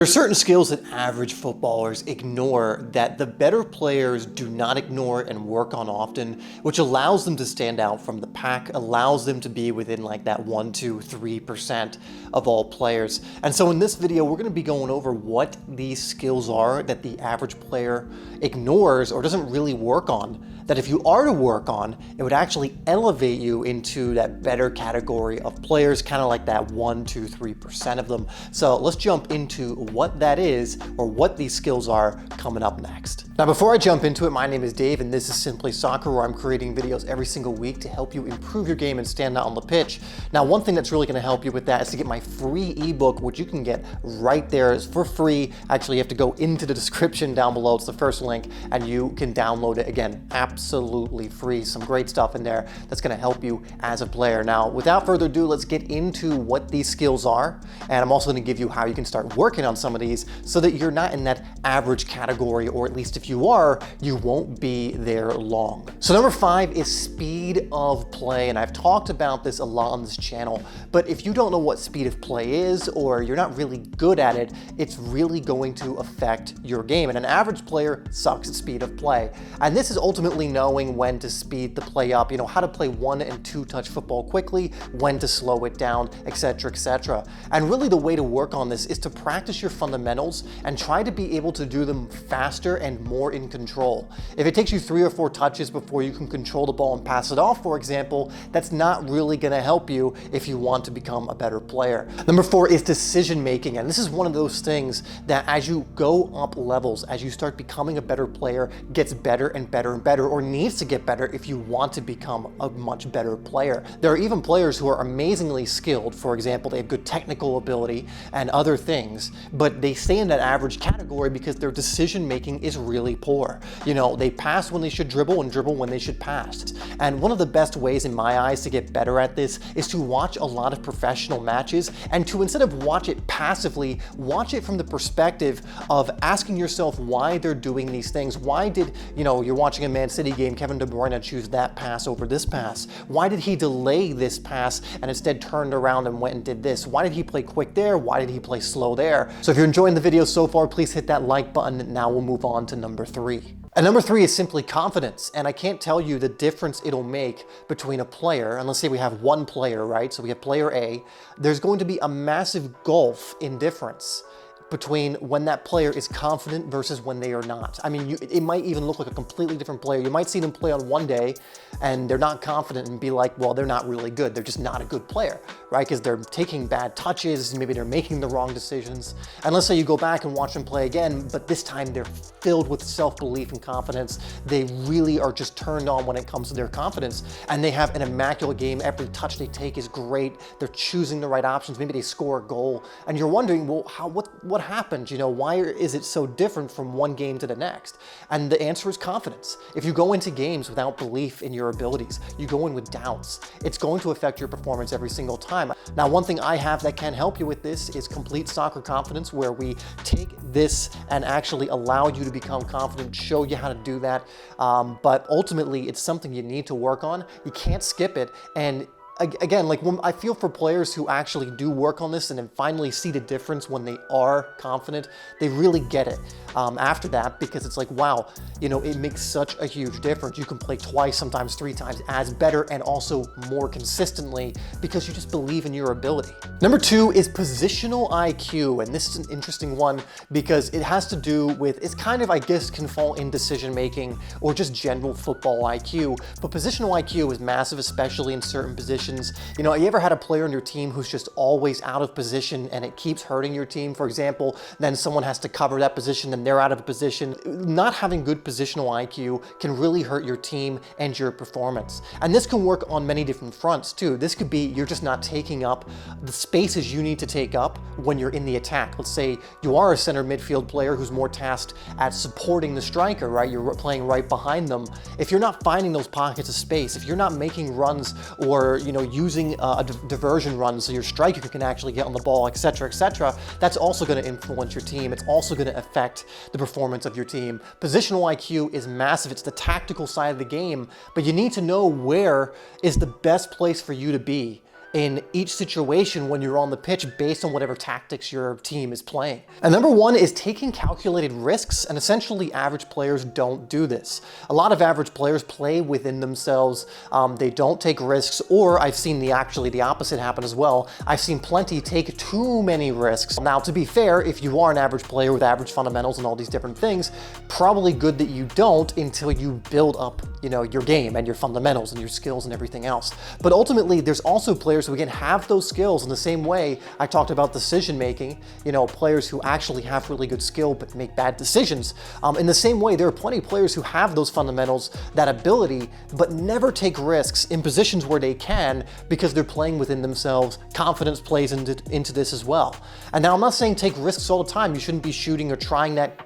There are certain skills that average footballers ignore that the better players do not ignore and work on often, which allows them to stand out from the pack, allows them to be within like that 1, 2, 3% of all players. And so in this video, we're going to be going over what these skills are that the average player ignores or doesn't really work on, that if you are to work on, it would actually elevate you into that better category of players, kind of like that 1, 2, 3% of them. So let's jump into what that is or what these skills are coming up next. Now, before I jump into it, my name is Dave and this is Simplysoccer, where I'm creating videos every single week to help you improve your game and stand out on the pitch. Now, one thing that's really going to help you with that is to get my free ebook, which you can get right there for free. Actually, you have to go into the description down below. It's the first link and you can download it. Again, absolutely free. Some great stuff in there that's going to help you as a player. Now, without further ado, let's get into what these skills are. And I'm also going to give you how you can start working on some of these so that you're not in that average category, or at least if you are, you won't be there long. So number 5 is speed of play. And I've talked about this a lot on this channel, but if you don't know what speed of play is, or you're not really good at it, it's really going to affect your game. And an average player sucks at speed of play. And this is ultimately knowing when to speed the play up, how to play 1 and 2 touch football quickly, when to slow it down, etc., etc. And really the way to work on this is to practice your fundamentals and try to be able to do them faster and more in control. If it takes you 3 or 4 touches before you can control the ball and pass it off, for example, that's not really going to help you if you want to become a better player. Number 4 is decision making. And this is one of those things that as you go up levels, as you start becoming a better player, gets better and better and better, or needs to get better if you want to become a much better player. There are even players who are amazingly skilled. For example, they have good technical ability and other things, but they stay in that average category because their decision making is really poor. They pass when they should dribble and dribble when they should pass. And one of the best ways in my eyes to get better at this is to watch a lot of professional matches and to, instead of watch it passively, watch it from the perspective of asking yourself why they're doing these things. Why did, you're watching a Man City game, Kevin De Bruyne choose that pass over this pass? Why did he delay this pass and instead turned around and went and did this? Why did he play quick there? Why did he play slow there? So if you're enjoying the video so far, please hit that like button. Now we'll move on to number 3. And number 3 is simply confidence. And I can't tell you the difference it'll make between a player, and let's say we have one player, right? So we have player A. There's going to be a massive gulf in difference between when that player is confident versus when they are not. I mean, it might even look like a completely different player. You might see them play on one day and they're not confident and be like, well, they're not really good. They're just not a good player, right? Because they're taking bad touches, maybe they're making the wrong decisions. And let's say you go back and watch them play again, but this time they're filled with self-belief and confidence. They really are just turned on when it comes to their confidence, and they have an immaculate game. Every touch they take is great. They're choosing the right options. Maybe they score a goal and you're wondering, well, what happened? Why is it so different from one game to the next? And the answer is confidence. If you go into games without belief in your abilities, you go in with doubts, it's going to affect your performance every single time. Now, one thing I have that can help you with this is Complete Soccer Confidence, where we take this and actually allow you to become confident, show you how to do that. But ultimately, it's something you need to work on. You can't skip it. And again, like when I feel for players who actually do work on this and then finally see the difference when they are confident, they really get it after that, because it's like, wow, it makes such a huge difference. You can play twice, sometimes 3 times as better and also more consistently because you just believe in your ability. Number 2 is positional IQ. And this is an interesting one because it has to do with, it's kind of, I guess, can fall in decision making or just general football IQ. But positional IQ is massive, especially in certain positions. You ever had a player on your team who's just always out of position and it keeps hurting your team? For example, then someone has to cover that position and they're out of position. Not having good positional IQ can really hurt your team and your performance. And this can work on many different fronts too. This could be you're just not taking up the spaces you need to take up when you're in the attack. Let's say you are a center midfield player who's more tasked at supporting the striker, right? You're playing right behind them. If you're not finding those pockets of space, if you're not making runs or, using a diversion run so your striker can actually get on the ball, etc., etc., that's also going to influence your team. It's also going to affect the performance of your team. Positional IQ is massive. It's the tactical side of the game, but you need to know where is the best place for you to be in each situation when you're on the pitch based on whatever tactics your team is playing. And number one is taking calculated risks, and essentially average players don't do this. A lot of average players play within themselves. They don't take risks, or I've seen actually the opposite happen as well. I've seen plenty take too many risks. Now, to be fair, if you are an average player with average fundamentals and all these different things, probably good that you don't until you build up, your game and your fundamentals and your skills and everything else. But ultimately, there's also players who again have those skills in the same way I talked about decision making, players who actually have really good skill but make bad decisions. In the same way, there are plenty of players who have those fundamentals, that ability, but never take risks in positions where they can because they're playing within themselves. Confidence plays into this as well. And now I'm not saying take risks all the time. You shouldn't be shooting or trying that,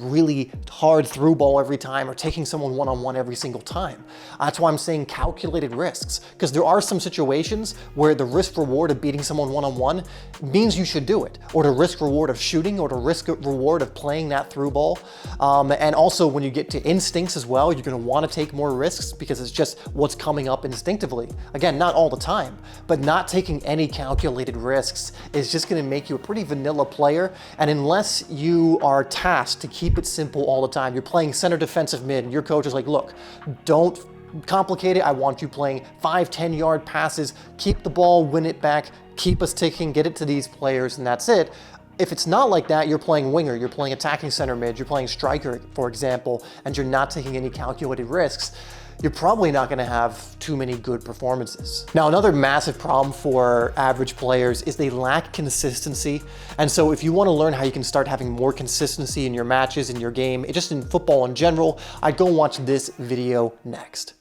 really hard through ball every time, or taking someone one-on-one every single time. That's why I'm saying calculated risks, because there are some situations where the risk reward of beating someone one-on-one means you should do it, or the risk reward of shooting, or the risk reward of playing that through ball. And also when you get to instincts as well, you're going to want to take more risks because it's just what's coming up instinctively. Again, not all the time, but not taking any calculated risks is just going to make you a pretty vanilla player. And unless you are tasked to keep it simple all the time, you're playing center defensive mid and your coach is like, look, don't complicate it. I want you playing 5-10 yard passes, keep the ball, win it back, keep us ticking, get it to these players, and that's it. If it's not like that, you're playing winger, you're playing attacking center mid, you're playing striker, for example, and you're not taking any calculated risks, you're probably not going to have too many good performances. Now, another massive problem for average players is they lack consistency. And so if you want to learn how you can start having more consistency in your matches, in your game, just in football in general, I'd go watch this video next.